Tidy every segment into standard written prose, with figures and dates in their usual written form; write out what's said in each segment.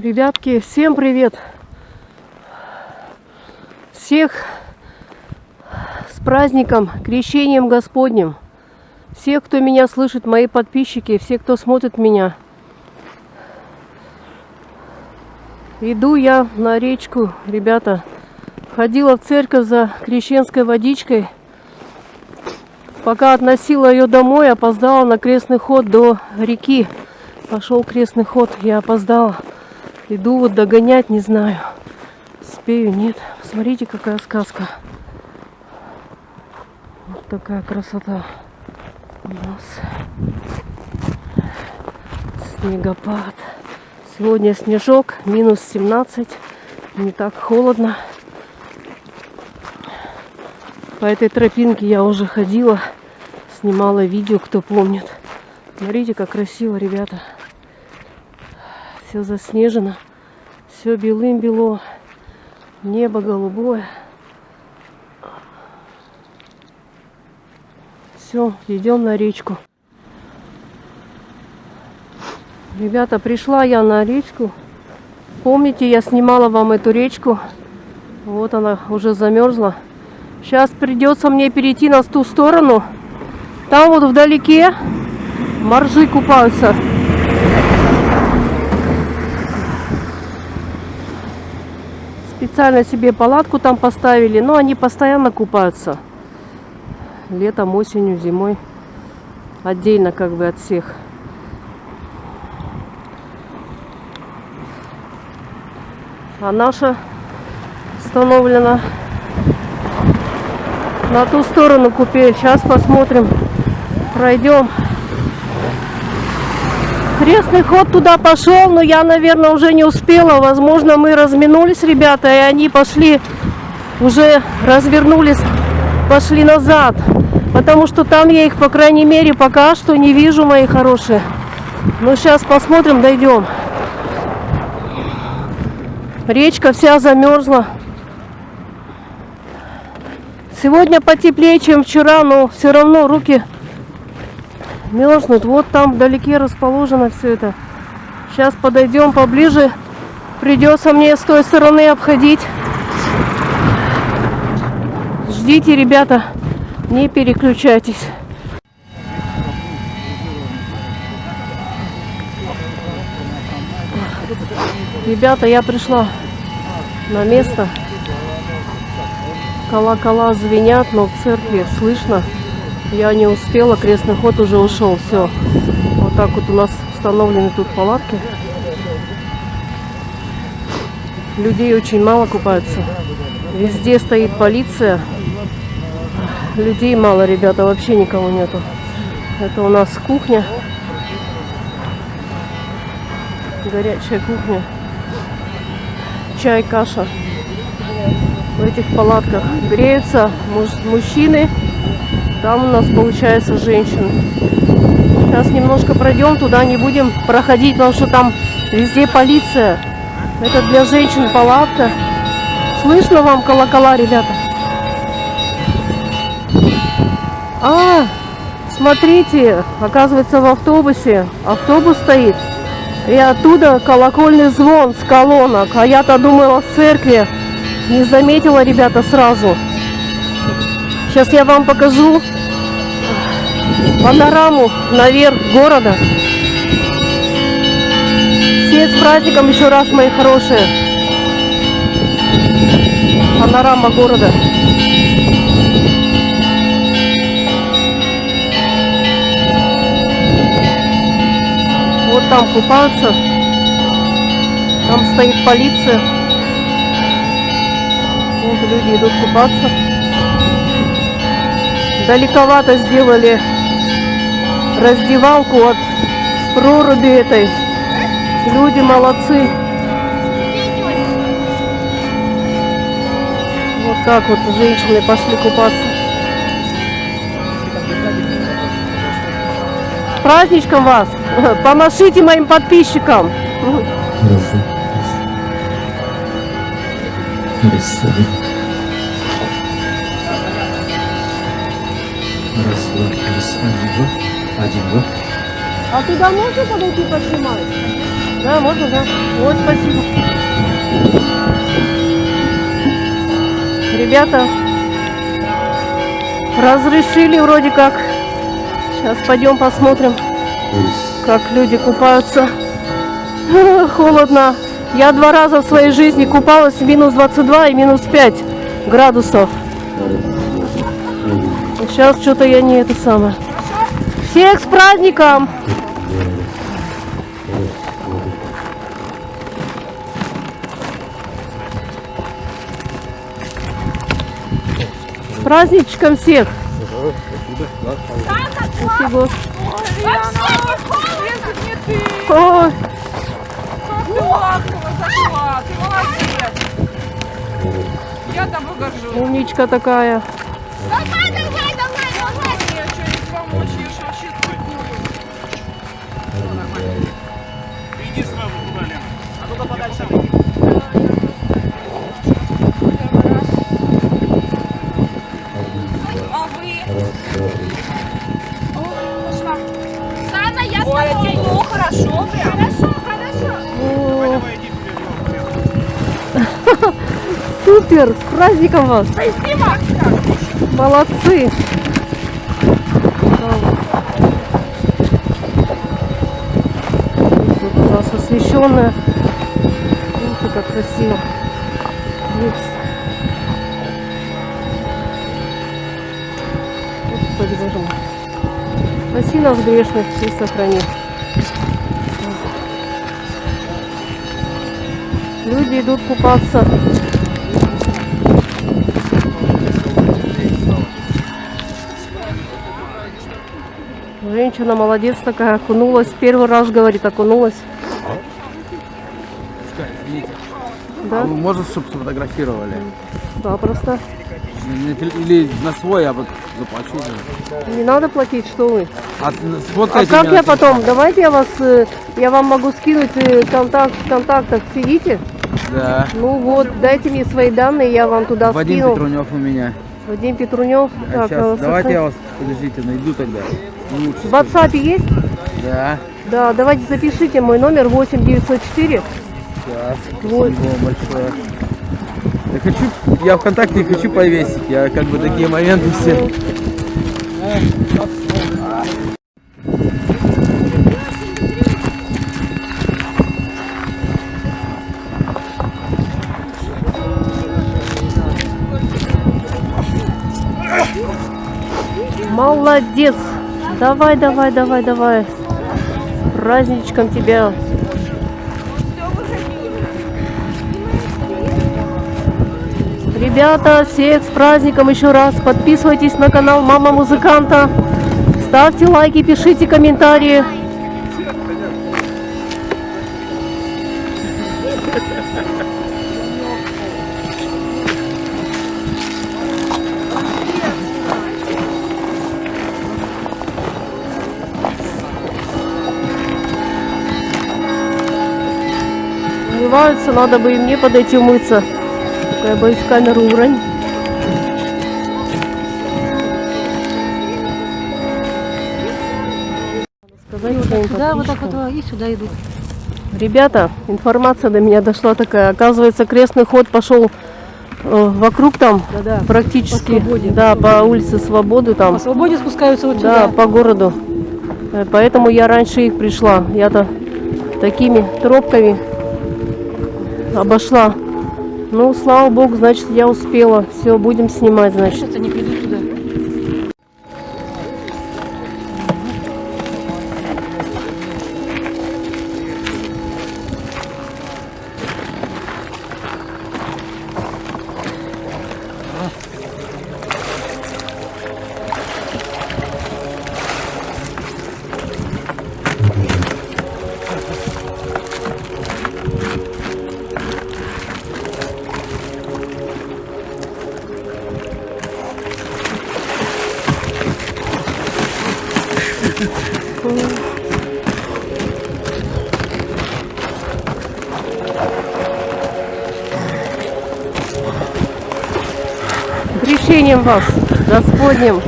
Ребятки, всем привет! Всех с праздником, крещением Господним! Всех, кто меня слышит, мои подписчики, все, кто смотрит меня. Иду я на речку, ребята. Ходила в церковь за крещенской водичкой. Пока относила ее домой, опоздала на крестный ход до реки. Пошел крестный ход, я опоздала. Иду вот догонять, не знаю, успею, нет. Смотрите, какая сказка. Вот такая красота у нас. Снегопад. Сегодня снежок, минус 17. Не так холодно. По этой тропинке я уже ходила, снимала видео, кто помнит. Смотрите, как красиво, ребята. Все заснежено, все белым-бело, небо голубое. Все, идем на речку. Ребята, пришла я на речку. Помните, я снимала вам эту речку? Вот она уже замерзла. Сейчас придется мне перейти на ту сторону. Там вот вдалеке моржи купаются. Специально себе палатку там поставили, но они постоянно купаются. Летом, осенью, зимой. Отдельно как бы от всех. А наша установлена на ту сторону купель. Сейчас посмотрим. Пройдем. Крестный ход туда пошел, но я, наверное, уже не успела. Возможно, мы разминулись, ребята, и они пошли, уже развернулись, пошли назад. Потому что там я их, по крайней мере, пока что не вижу, мои хорошие. Но сейчас посмотрим, дойдем. Речка вся замерзла. Сегодня потеплее, чем вчера, но все равно руки мерзнут. Вот там вдалеке расположено все это. Сейчас подойдем поближе. Придется мне с той стороны обходить. Ждите, ребята, не переключайтесь. Ребята, я пришла на место. Колокола звенят, но в церкви слышно. Я не успела, крестный ход уже ушел. Все. Вот так вот у нас установлены тут палатки. Людей очень мало купаются. Везде стоит полиция. Людей мало, ребята, вообще никого нету. Это у нас кухня. Горячая кухня. Чай, каша. В этих палатках греются мужчины. Там у нас получается женщины. Сейчас немножко пройдем туда, не будем проходить, потому что там везде полиция. Это для женщин палатка. Слышно вам колокола, ребята? Смотрите, оказывается, в автобусе. Автобус стоит. И оттуда колокольный звон с колонок. А я-то думала в церкви. Не заметила, ребята, сразу. Сейчас я вам покажу панораму наверх города. Всех с праздником еще раз, мои хорошие. Панорама города. Вот там купаются. Там стоит полиция. Вот люди идут купаться. Далековато сделали раздевалку от проруби этой. Люди молодцы. Вот так вот женщины пошли купаться. С праздничком вас! Помашите моим подписчикам! Один год. А туда можно подойти поснимать? Да, можно, да. Вот, спасибо. Ребята, разрешили вроде как. Сейчас пойдем посмотрим, как люди купаются. Холодно. Я 2 раза в своей жизни купалась в минус 22 и минус 5 градусов. Сейчас что-то я не это самое. Всех с праздником! С праздничком всех! Спасибо. Ой. Ты ласково зашла, ты молодец. Я тобой горжусь. Умничка такая. Давай. Я что-нибудь помочь, я же вообще цикую. Иди сразу туда, Лена. А ну-ка подальше выйди. А вы? Пошла. Санна, я с тобой. Ой, тепло, хорошо прям. Хорошо. Давай, давай, иди вперед. Супер! С праздником вас! Спасибо. Молодцы! Тут у нас освещенная. Видите, как красиво. Есть. Господи, Боже мой. Спаси нас грешных и сохрани. Люди идут купаться. Женщина молодец такая, окунулась. Первый раз, говорит, окунулась. Извините. Да? А вы можете, чтобы сфотографировали? Запросто. Или на свой я вот заплачу. уже. Не надо платить, что вы. А А сфоткайте как меня я на потом? Давайте я вам могу скинуть контакт в контактах. Сидите? телефон. Да. Ну вот, дайте мне свои данные, я вам туда Вадим скину. Петрунев у меня. Вадим Петрунев. А Так, сейчас, давайте я сохрани- вас, подождите, найду тогда. Лучше. В WhatsApp есть? Да. Да, давайте запишите мой номер 8904. Сейчас. Вот. Спасибо вам большое. Я ВКонтакте не хочу повесить. Я как бы такие моменты все. Молодец. Давай. С праздничком тебя. Ребята, всех с праздником еще раз. Подписывайтесь на канал Мама Музыканта. Ставьте лайки, пишите комментарии. Умываются, надо бы и мне подойти умыться. Только я боюсь камеру уронить. Сказать своим Сюда вот так подписчикам. вот и сюда идут. Ребята, информация до меня дошла такая. Оказывается, крестный ход пошел вокруг там, Да-да, практически, по Свободе. да, по улице Свободы там, По свободе спускаются вот да, сюда. по городу. Поэтому я раньше их пришла. Я-то такими тропками обошла. Ну, слава богу, значит, я успела. Все, будем снимать, значит. Сейчас они придут сюда. Крещением вас, Господним.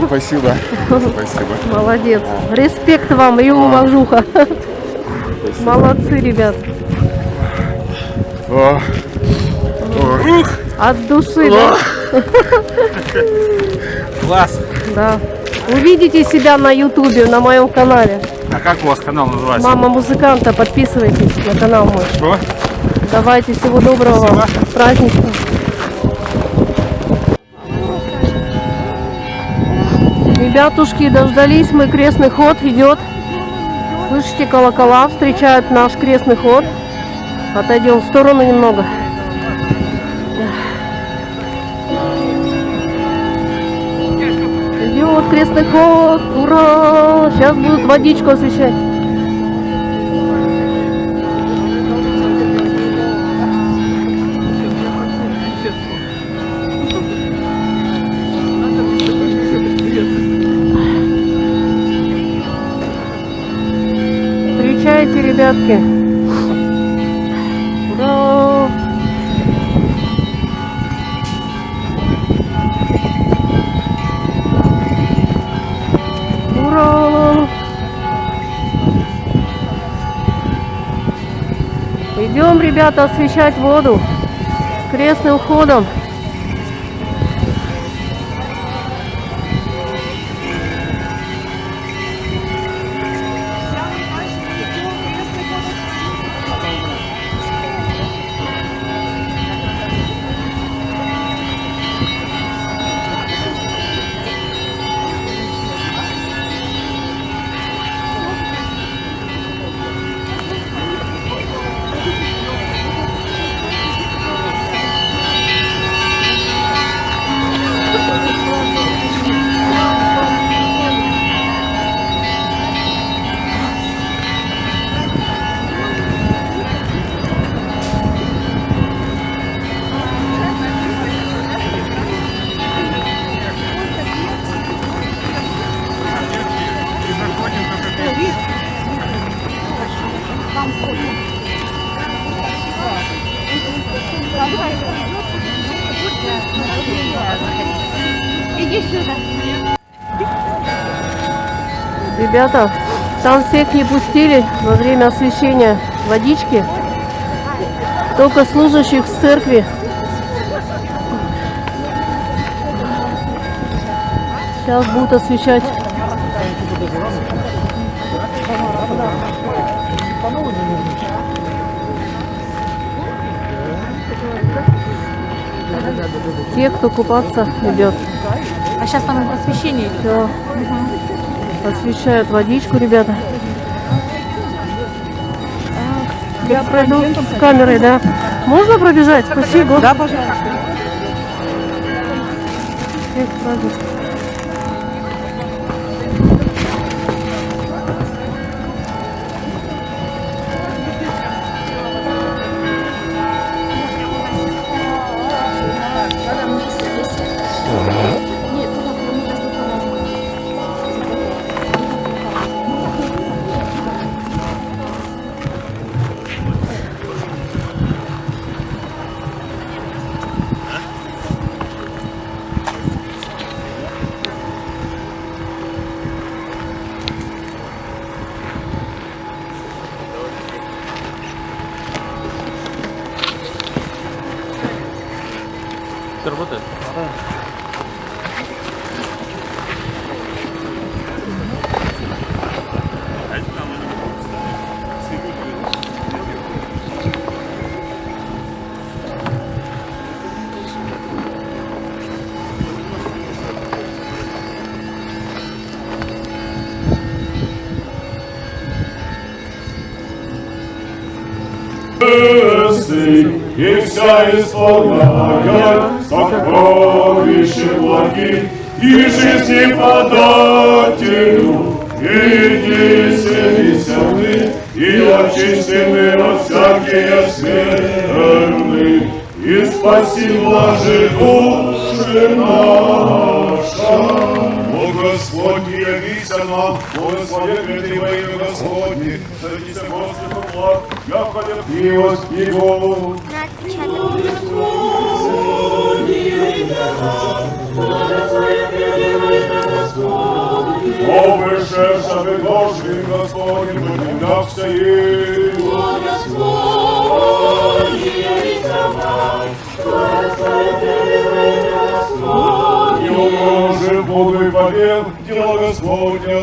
Спасибо. Спасибо. Молодец. Респект вам и уважуха. Молодцы, ребят. От души, да? Класс. Да. Увидите себя на ютубе, на моем канале. А как у вас канал называется? Мама музыканта, подписывайтесь на канал мой. Что? Давайте, всего доброго вам. Праздника. Ребятушки, дождались мы, крестный ход идет. Слышите, колокола встречают наш крестный ход. Отойдем в сторону немного. Идет крестный ход, ура! Сейчас будут водичку освещать. Встречайте, ребятки. Ура! Ура! Идем, ребята, освещать воду крестным ходом. Иди сюда. Ребята, там всех не пустили во время освещения водички. Только служащих с церкви. Сейчас будут освещать. Те, кто купаться идет. А сейчас там освещение идет. Все. Освещают водичку, ребята. Я пройду с камерой, да? Можно пробежать? Спасибо. Да, пожалуйста. Всех праздников. Это работает? И вся исполняя сокровища благих, и жизни подателю, и веселися мы, и очистены от всякие скверны, и спаси блажи души наша. О Господь, явися нам, благословенный во имя Господне, садися Господу благ, яко милость Его. Господи, О, пришедший Божий Господь, поднялся стоит. Не умножи Богу и повел дело Господня.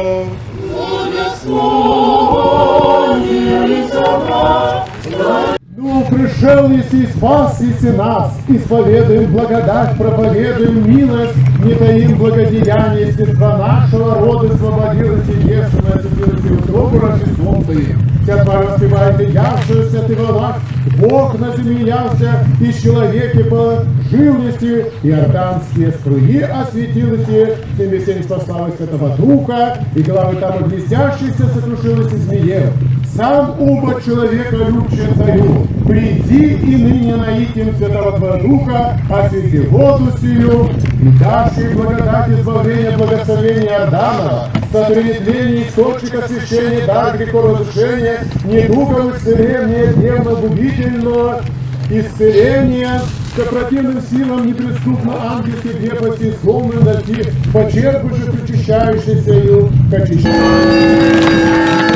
Ну, пришел еси, спас еси нас, исповедуем благодать, проповедуем милость, не таим благодеяния, естества нашего рода, освободилась и весу, насытилась и утробу Рождеством Твоим. Вся тварь воспевает и явшуюся ты волах, Бог на земле явся, и человеке пожил еси, иорданские струи осветилась, тем весень спаслалась этого духа, и главы там блестящихся сокрушилась и змеев. Сам убо человека любче царю, приди и ныне наитим Святого Твоего Духа, освети воду сию, и дашь ей благодать избавления, благословения Иорданова, сотворение источника освящения, дар грехоразрешения, недугов исцеления, дневно-губительного исцеления, сопротивным силам неприступно ангельской крепости, сломным найти, почерпывши причащающийся ее к очищению.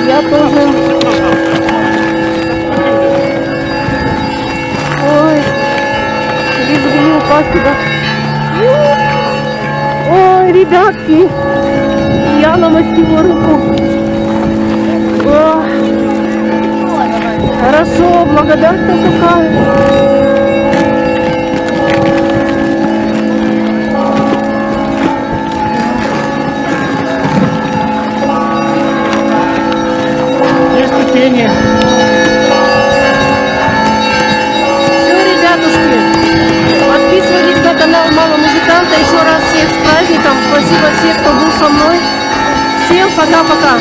Я тоже. Ой, лишь бы не упасть туда. Ой, ребятки, я намастила руку. Ой, хорошо, благодать-то какая. Течение. Все, ребятушки, подписывайтесь на канал Мама Музыканта. Еще раз всех с праздником. Спасибо всем, кто был со мной. Всем пока-пока.